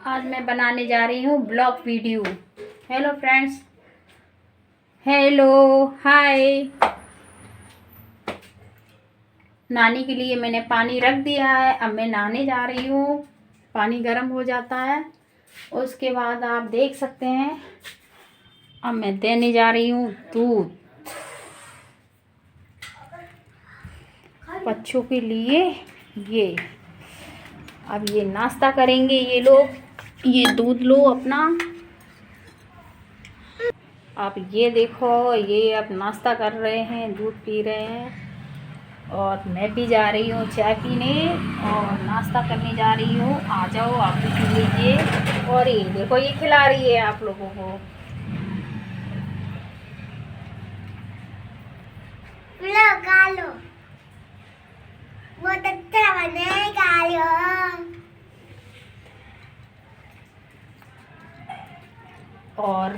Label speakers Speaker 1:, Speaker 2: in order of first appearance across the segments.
Speaker 1: आज मैं बनाने जा रही हूँ blog video. Hello friends, hello hi. नहाने के लिए मैंने पानी रख दिया है। अब मैं नहाने जा रही हूँ। पानी गर्म हो जाता है, उसके बाद आप देख सकते हैं अब मैं देने जा रही हूँ दूध बच्चों के लिए। ये अब ये नाश्ता करेंगे ये लोग। ये दूध लो अपना। आप ये देखो, ये अब नाश्ता कर रहे हैं, दूध पी रहे हैं। और मैं भी जा रही हूँ चाय पीने और नाश्ता करने जा रही हूँ। आ जाओ आप भी पी लीजिए। और ये देखो, ये खिला रही है आप लोगों को।
Speaker 2: खा लो, बहुत अच्छा बने, खा लो।
Speaker 1: और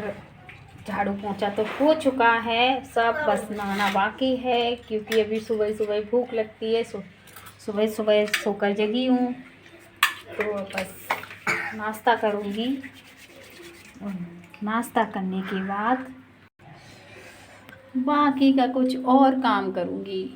Speaker 1: झाड़ू पोंछा तो हो चुका है सब, बस नहाना बाकी है क्योंकि अभी सुबह सुबह भूख लगती है। सुबह सुबह सोकर जगी हूँ तो बस नाश्ता करूँगी। और नाश्ता करने के बाद बाकी का कुछ और काम करूँगी।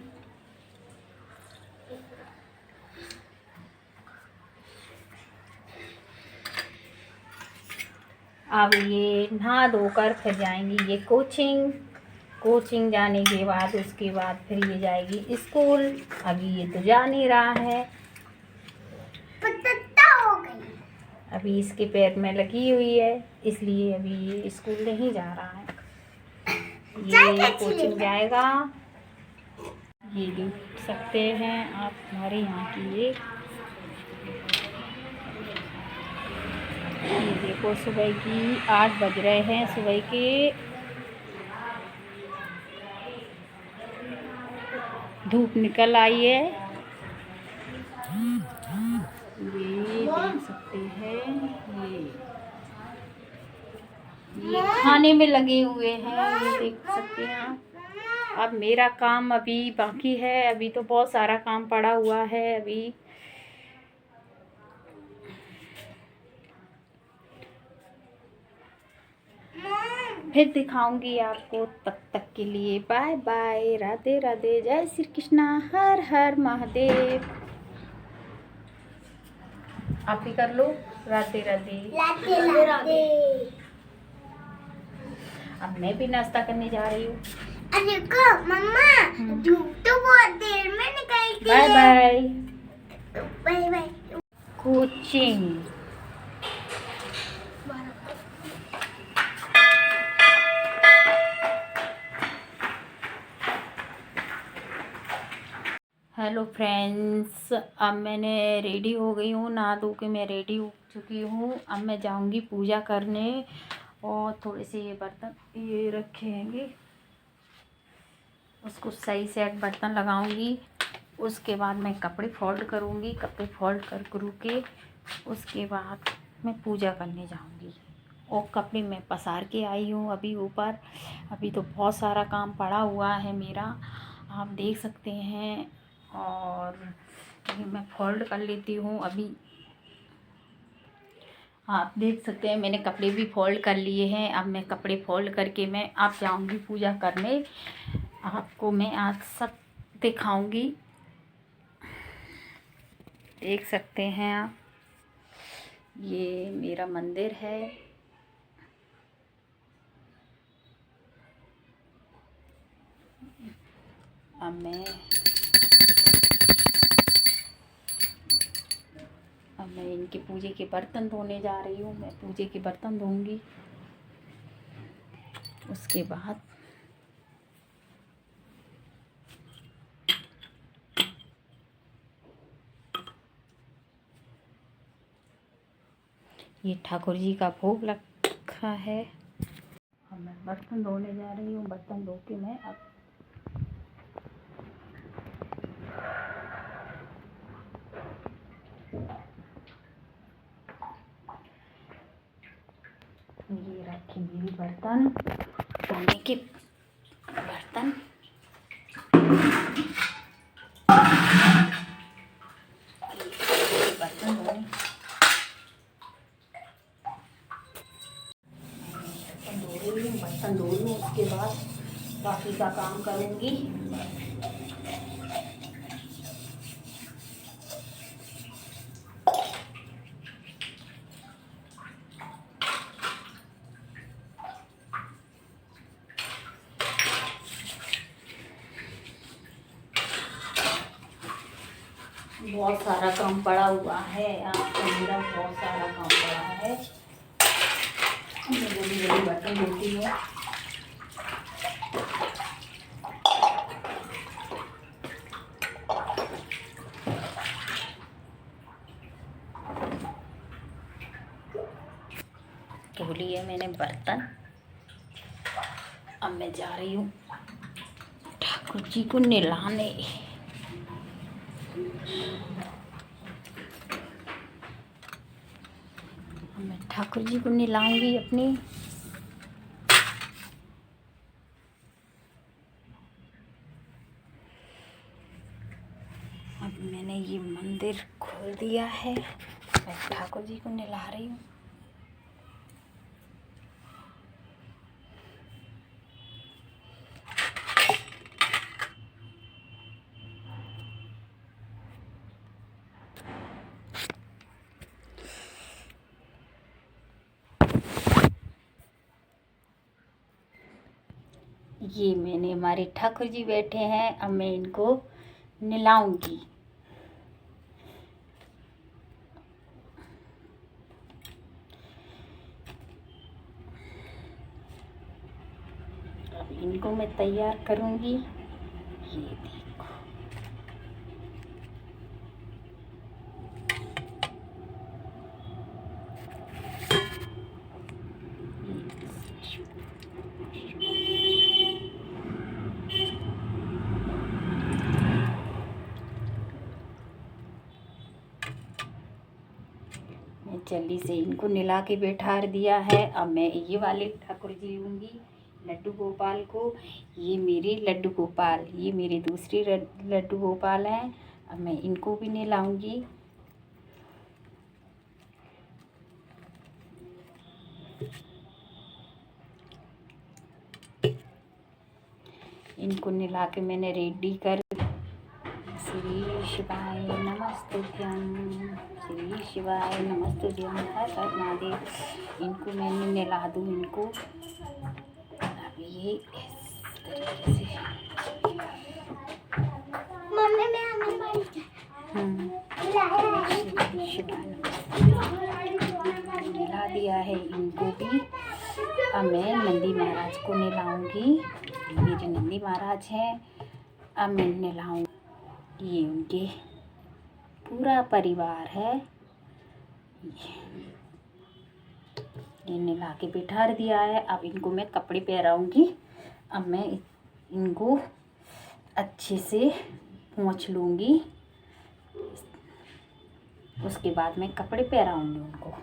Speaker 1: अब ये नहा धोकर फिर जाएंगी ये कोचिंग जाने के बाद उसके बाद फिर ये जाएगी स्कूल। अभी ये तो जा नहीं रहा है,
Speaker 2: हो गई।
Speaker 1: अभी इसके पैर में लगी हुई है, इसलिए अभी ये स्कूल नहीं जा रहा है। ये कोचिंग जाएगा। ये देख सकते हैं आप हमारे यहाँ की ये देखो, सुबह की 8 बज रहे हैं। सुबह के धूप निकल आई है। ये देख सकते हैं, ये खाने में लगे हुए हैं। ये देख सकते हैं आप। अब मेरा काम अभी बाकी है, अभी तो बहुत सारा काम पड़ा हुआ है। अभी फिर दिखाऊंगी आपको। तब तक के लिए बाय बाय, राधे राधे, जय श्री कृष्णा, हर हर महादेव। आप ही कर लो, राधे राधे।
Speaker 2: राधे राधे।
Speaker 1: अब मैं भी नाश्ता करने जा रही हूँ।
Speaker 2: अरे को मम्मा, धूप तो बहुत देर में निकलती
Speaker 1: बाय
Speaker 2: है।
Speaker 1: Bye.
Speaker 2: Bye bye.
Speaker 1: Coaching hello friends, अब मैंने रेडी हो गई हूँ। नहा धो के मैं रेडी हो चुकी हूँ। अब मैं जाऊँगी पूजा करने और थोड़े से ये बर्तन ये रखेंगे, उसको सही से बर्तन लगाऊंगी। उसके बाद मैं कपड़े फोल्ड करूँगी। कपड़े फोल्ड कर के उसके बाद मैं पूजा करने जाऊँगी। और कपड़े मैं पसार के आई हूँ अभी ऊपर। अभी तो बहुत सारा काम पड़ा हुआ है मेरा, आप देख सकते हैं। और ये मैं फोल्ड कर लेती हूँ अभी। आप देख सकते हैं मैंने कपड़े भी फोल्ड कर लिए हैं। अब मैं कपड़े फोल्ड करके मैं अब जाऊँगी पूजा करने। आपको मैं आज सब दिखाऊंगी, देख सकते हैं आप। ये मेरा मंदिर है। अब मैं इनके पूजे के बर्तन धोने जा रही हूँ। मैं पूजे के बर्तन धोऊंगी। उसके बाद ये ठाकुर जी का भोग रखा है। अब मैं बर्तन धोने जा रही हूँ। बर्तन धो के मैं अब ये रखे मेरी बर्तन धोने के बर्तन। बर्तन धोने बर्तन धो लूँ, उसके बाद बाकी का काम करूँगी। बहुत सारा काम पड़ा हुआ है, आज तो मेरा बहुत सारा काम पड़ा है। जल्दी जल्दी बर्तन धोती हूँ। धो लिए मैंने बर्तन। अब मैं जा रही हूँ ठाकुर जी को नहलाने। मैं ठाकुर जी को नहलाऊंगी अपनी। अब मैंने ये मंदिर खोल दिया है, मैं ठाकुर जी को नहला रही हूँ। ये मैंने हमारे ठाकुर जी बैठे हैं, अब मैं इनको नहलाऊंगी। अब इनको मैं तैयार करूंगी। ये देखो, मैं जल्दी से इनको नहला के बैठा दिया है। अब मैं ये वाले ठाकुर जी लूँगी, लड्डू गोपाल को। ये मेरे लड्डू गोपाल, ये मेरे दूसरे लड्डू गोपाल हैं। अब मैं इनको भी नहलाऊंगी। इनको नहला के मैंने रेडी कर। श्री शिवाय नमस्तुभ्यं, श्री शिवाय नमस्तुभ्यं, हर हर महादेव। इनको मैंने नहला दूँ इनको। अब ये इस तरीके से
Speaker 2: मम्मी मैं आंगनबाड़ी
Speaker 1: नहला दिया है इनको भी। अब मैं नंदी महाराज को नहलाऊंगी। मेरे नंदी महाराज हैं, अब मैं नहलाऊंगी। ये उनके पूरा परिवार है। ये नहला के बिठा दिया है। अब इनको मैं कपड़े पहनाऊंगी। अब मैं इनको अच्छे से पोंछ लूँगी, उसके बाद मैं कपड़े पहनाऊंगी उनको।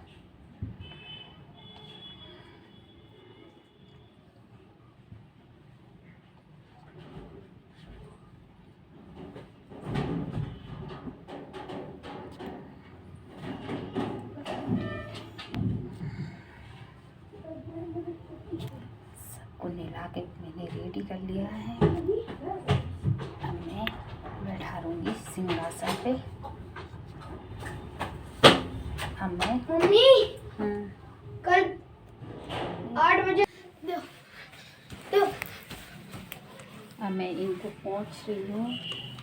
Speaker 1: सबको नहला के मैंने रेडी कर लिया है। अब मैं बैठा दूँगी सिंहासन पे। अब मैं
Speaker 2: मम्मी कल 8 बजे तो
Speaker 1: अब मैं इनको पहुँच रही हूँ।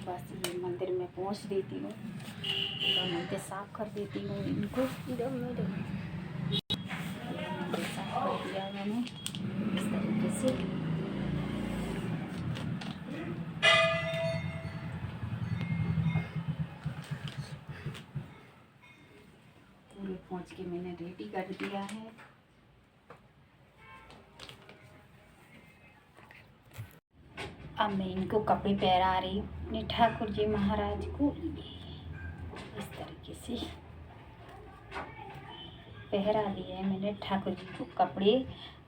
Speaker 1: बस ये मंदिर में पहुँच देती हूँ, मंदिर साफ कर देती हूँ इनको। इधर मेरे मंदिर साफ कर दिया मैंने इस तरीके से। पूरे पहुँच के मैंने रेडी कर दिया है। अब मैं इनको कपड़े पहना रही हूँ अपने ठाकुर जी महाराज को। इस तरीके से पहरा दिए हैं मैंने ठाकुर जी को कपड़े।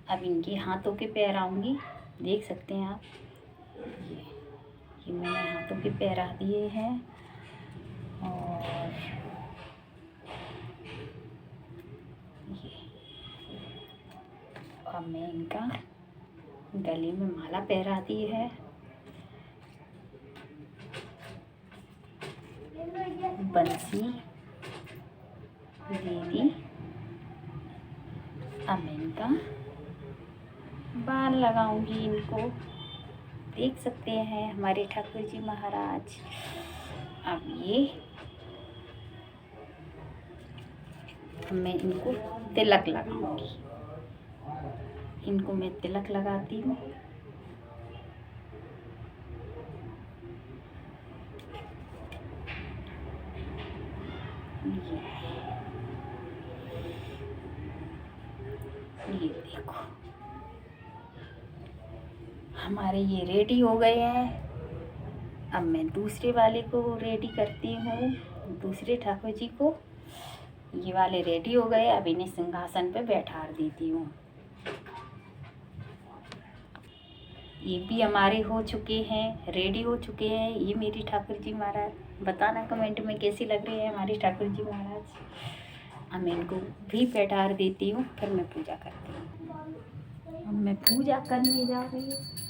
Speaker 1: अब इनके हाथों के पहराऊंगी, देख सकते हैं आप। ये मैंने हाथों के पहरा दिए हैं। और ये अब मैं इनका गले में माला पहरा दी है। बंसी दे दी। अब मैं इनका बाल लगाऊंगी इनको। देख सकते हैं हमारे ठाकुर जी महाराज। अब ये मैं इनको तिलक लगाऊंगी। इनको मैं तिलक लगाती हूँ। ये देखो हमारे ये रेडी हो गए हैं। अब मैं दूसरे वाले को रेडी करती हूँ, दूसरे ठाकुर जी को। ये वाले रेडी हो गए। अब इन्हें सिंहासन पे बैठा देती हूँ। ये भी हमारे हो चुके हैं, रेडी हो चुके हैं। ये मेरी ठाकुर जी महाराज। बताना कमेंट में कैसी लग रही है हमारी ठाकुर जी महाराज। अब मैं इनको भी बैठा देती हूँ, फिर मैं पूजा करती हूँ। अब मैं पूजा करने जा रही हूँ।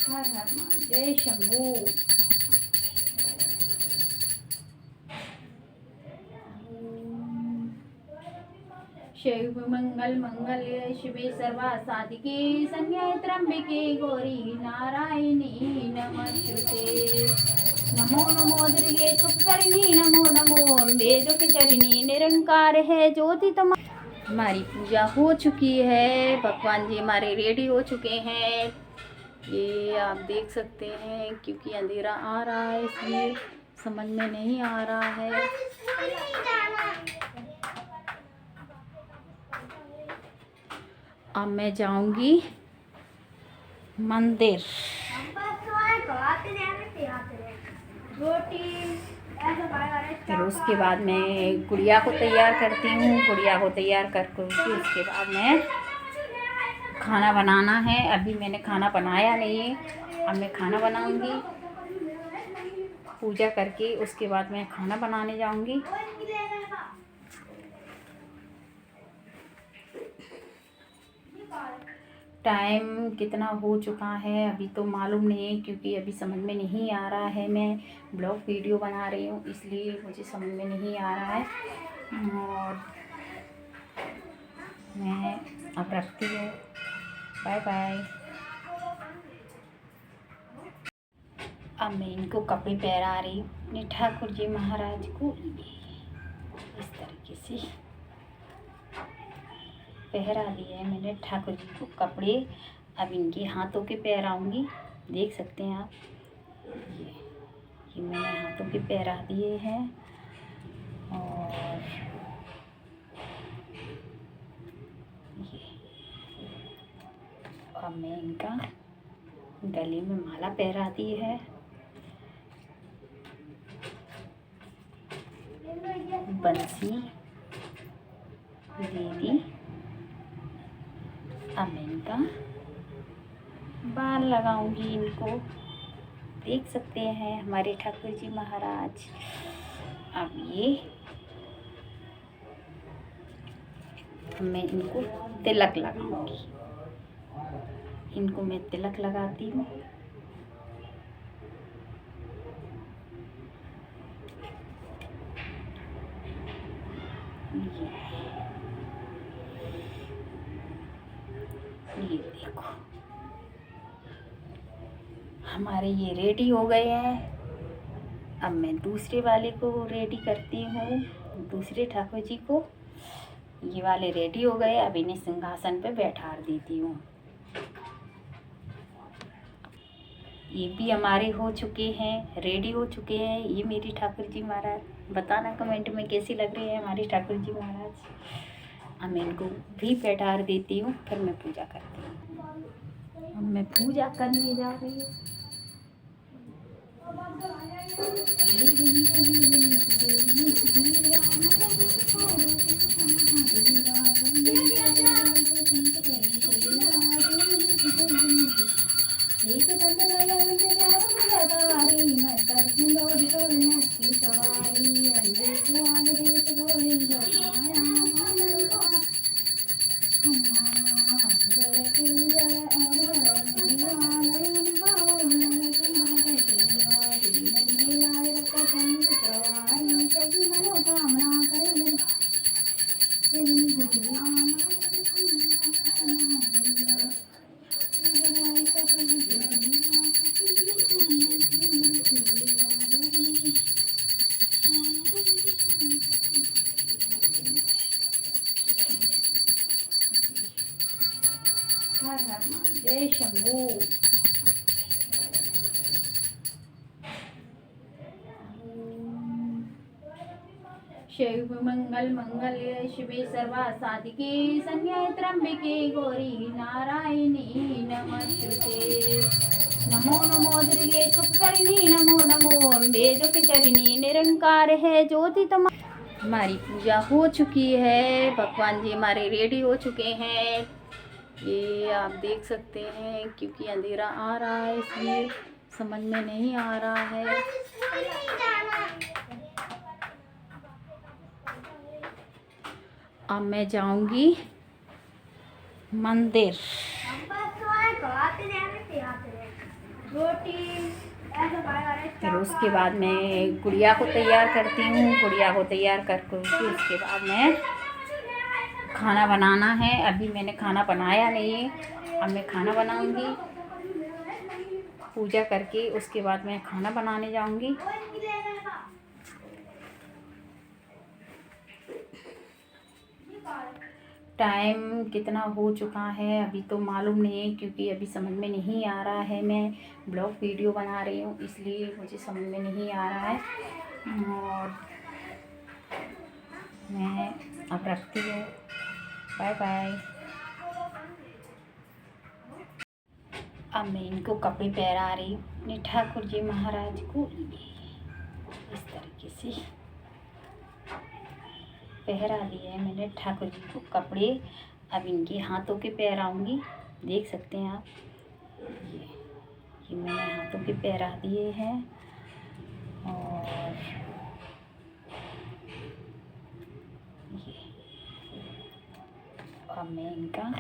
Speaker 1: हर हर महादेव शंभू। शिव मंगल मंगल शिवे सर्वा साधिके संज्ञा त्र्यंबके गौरी नारायणी नमस्ते। नमो नमो दुर्गे सुखकर्णी नमो नमो अम्बे दुखचरिणी निरंकार है ज्योति तुम। हमारी पूजा हो चुकी है। भगवान जी हमारे रेडी हो चुके हैं। ये आप देख सकते हैं, क्योंकि अंधेरा आ रहा है इसलिए समझ में नहीं आ रहा है। अब मैं जाऊंगी मंदिर। फिर उसके बाद मैं गुड़िया को तैयार करती हूँ। गुड़िया को तैयार करके उसके बाद मैं खाना बनाना है। अभी मैंने खाना बनाया नहीं है। अब मैं खाना बनाऊंगी पूजा करके। उसके बाद मैं खाना बनाने जाऊंगी। टाइम कितना हो चुका है अभी तो मालूम नहीं है, क्योंकि अभी समझ में नहीं आ रहा है। मैं ब्लॉग वीडियो बना रही हूँ इसलिए मुझे समझ में नहीं आ रहा है। और मैं अब रखती हूँ। Bye bye. अब मैं इनको कपड़े पहना रही हूँ अपने ठाकुर जी महाराज को। इस तरीके से पहरा दिया है मैंने ठाकुर जी को कपड़े। अब इनके हाथों के पहराऊंगी। देख सकते हैं आप, ये मैंने हाथों के पहरा दिए हैं। और ये अब मैं इनका गले में माला पहरा दी है। बंसी दे दी। अब मैं इनका बाल लगाऊंगी इनको। देख सकते हैं हमारे ठाकुर जी महाराज। अब ये मैं इनको तिलक लगाऊंगी। इनको मैं तिलक लगाती हूँ। ये देखो हमारे ये रेडी हो गए हैं। अब मैं दूसरे वाले को रेडी करती हूँ, दूसरे ठाकुर जी को। ये वाले रेडी हो गए, अब इन्हें सिंहासन पे बैठा देती हूँ। ये भी हमारे हो चुके हैं, रेडी हो चुके हैं ये मेरी ठाकुर जी महाराज। बताना कमेंट में कैसी लग रही है हमारी ठाकुर जी महाराज। अब मैं इनको भी बैठा देती हूँ, फिर मैं पूजा करती हूँ। अब मैं पूजा करने जा रही हूँ। हर हर महादेव शंभू। शिव मंगल मंगल शिवे सर्वा साधिके संज्ञा त्र्यंबिके गौरी नारायणी नमस्ते। नमो नमो दुर्गे सुखकरिणी नमो नमो अम्बे दुखचरिणी निरंकार है ज्योति तम। हमारी पूजा हो चुकी है, भगवान जी हमारे रेडी हो चुके हैं। ये आप देख सकते हैं, क्योंकि अंधेरा आ रहा है इसलिए समझ में नहीं आ रहा है। अब मैं जाऊंगी मंदिर। फिर उसके बाद मैं गुड़िया को तैयार करती हूँ। गुड़िया को तैयार करके उसके बाद मैं खाना बनाना है। अभी मैंने खाना बनाया नहीं है, अब मैं खाना बनाऊंगी। पूजा करके उसके बाद मैं खाना बनाने जाऊंगी। टाइम कितना हो चुका है अभी तो मालूम नहीं है, क्योंकि अभी समझ में नहीं आ रहा है। मैं ब्लॉग वीडियो बना रही हूँ इसलिए मुझे समझ में नहीं आ रहा है। और मैं अब रखती हूँ, बाय बाय। अब मैं इनको कपड़े पहना रही हूँ अपने ठाकुर जी महाराज को। इस तरीके से पहरा दिए हैं मैंने ठाकुर जी को कपड़े। अब इनके हाथों के पहराऊंगी, देख सकते हैं आप। ये मैंने हाथों के पहरा दिए हैं। और ये अब मैं इनका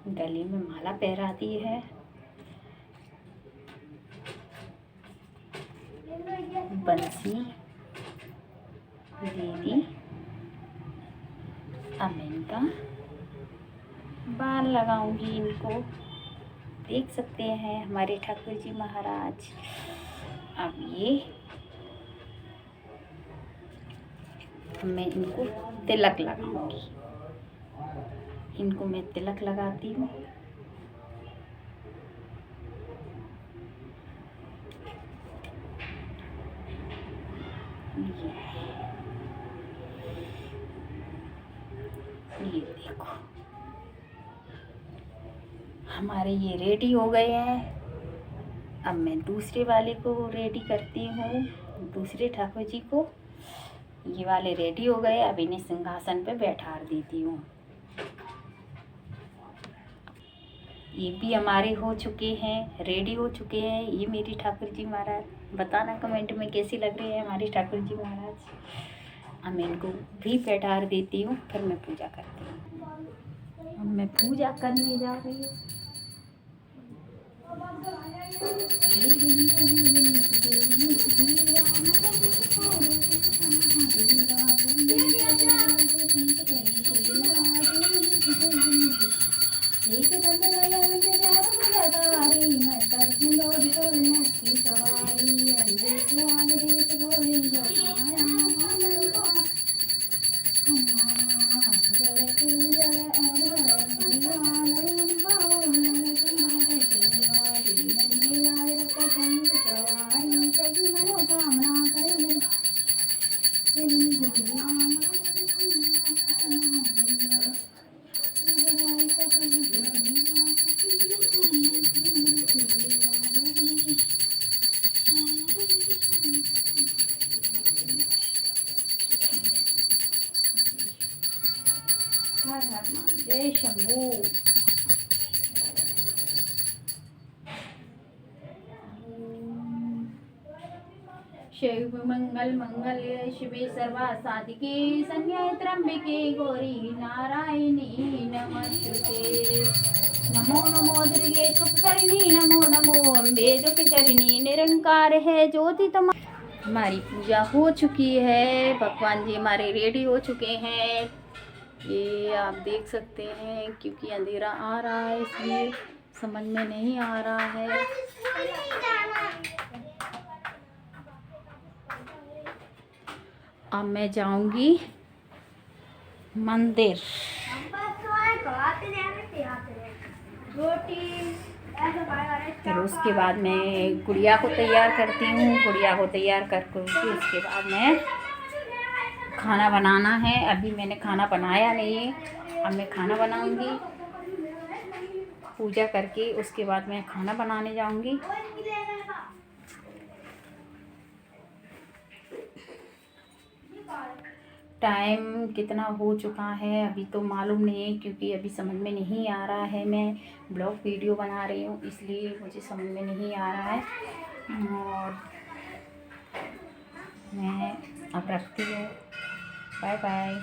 Speaker 1: गले में माला पहरा दी है। बंसी दे दी। अब मैं इनका बाल लगाऊंगी इनको, देख सकते हैं हमारे ठाकुर जी महाराज। अब ये मैं इनको तिलक लगाऊंगी। इनको मैं तिलक लगाती हूँ। ये देखो हमारे ये रेडी हो गए हैं। अब मैं दूसरे वाले को रेडी करती हूँ, दूसरे ठाकुर जी को। ये वाले रेडी हो गए, अब इन्हें सिंहासन पे बैठा देती हूँ। ये भी हमारे हो चुके हैं, रेडी हो चुके हैं ये मेरी ठाकुर जी महाराज। बताना कमेंट में कैसी लग रही है हमारी ठाकुर जी महाराज। अब मैं इनको भी बैठा देती हूँ, फिर मैं पूजा करती हूँ। अब मैं पूजा करने जा रही हूँ। सवारी शिव मंगल मंगल्ये शिवे सर्वा साधिके शरण्ये त्र्यंबके गौरी नारायणी नमोस्तुते। नमो नमो दुर्गे सुखकर्णी नमो नमो अम्बे दुखचरणी निरंकार है ज्योति तुम। हमारी पूजा हो चुकी है, भगवान जी हमारे रेडी हो चुके हैं। ये आप देख सकते हैं, क्योंकि अंधेरा आ रहा है इसलिए समझ में नहीं आ रहा है। अब मैं जाऊंगी मंदिर। फिर उसके बाद मैं गुड़िया को तैयार करती हूँ। गुड़िया को तैयार करके उसके बाद मैं खाना बनाना है। अभी मैंने खाना बनाया नहीं है, अब मैं खाना बनाऊंगी। पूजा करके उसके बाद मैं खाना बनाने जाऊंगी। टाइम कितना हो चुका है अभी तो मालूम नहीं है, क्योंकि अभी समझ में नहीं आ रहा है। मैं ब्लॉग वीडियो बना रही हूँ इसलिए मुझे समझ में नहीं आ रहा है। और मैं अब रखती हूँ। Bye bye.